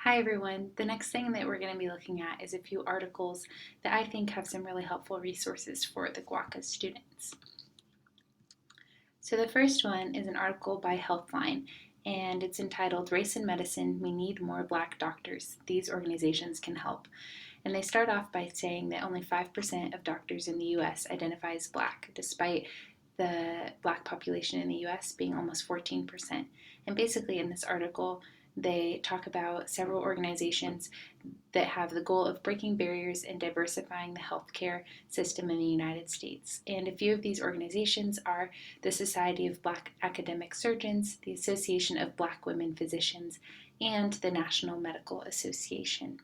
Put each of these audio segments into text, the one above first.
Hi everyone. The next thing that we're going to be looking at is a few articles that I think have some really helpful resources for the GWAHCA students. So the first one is an article by Healthline, and it's entitled Race in Medicine, We Need More Black Doctors. These organizations can help. And they start off by saying that only 5% of doctors in the US identify as black, despite the black population in the US being almost 14%. And basically, in this article, they talk about several organizations that have the goal of breaking barriers and diversifying the healthcare system in the United States. And a few of these organizations are the Society of Black Academic Surgeons, the Association of Black Women Physicians, and the National Medical Association.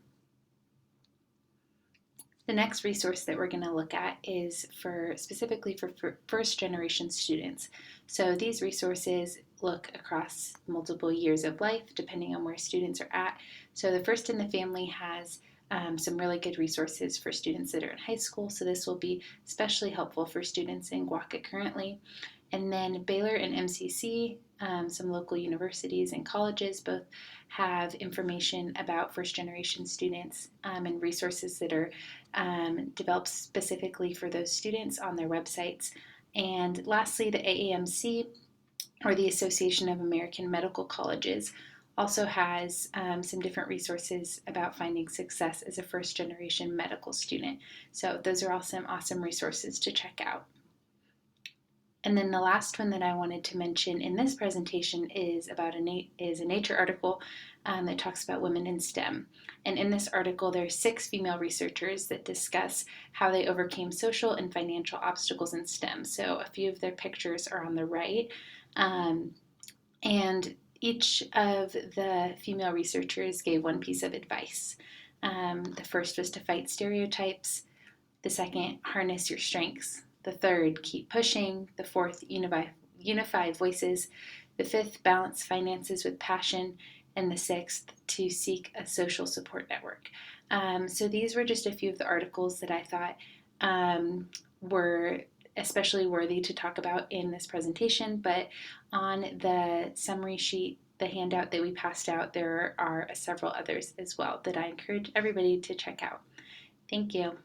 The next resource that we're going to look at is specifically for first generation students. So these resources look across multiple years of life depending on where students are at. So the First in the Family has some really good resources for students that are in high school. So this will be especially helpful for students in GWAHCA currently. And then Baylor and MCC, some local universities and colleges, both have information about first generation students and resources that are developed specifically for those students on their websites. And lastly, the AAMC, or the Association of American Medical Colleges, also has some different resources about finding success as a first generation medical student. So those are all some awesome resources to check out. And then the last one that I wanted to mention in this presentation is about a Nature article that talks about women in STEM. And in this article, there are 6 female researchers that discuss how they overcame social and financial obstacles in STEM. So a few of their pictures are on the right. And each of the female researchers gave one piece of advice. The first was to fight stereotypes. The second, harness your strengths. The third, keep pushing. The fourth, unify voices. The fifth, balance finances with passion. And the sixth, to seek a social support network. So these were just a few of the articles that I thought were especially worthy to talk about in this presentation. But on the summary sheet, the handout that we passed out, there are several others as well that I encourage everybody to check out. Thank you.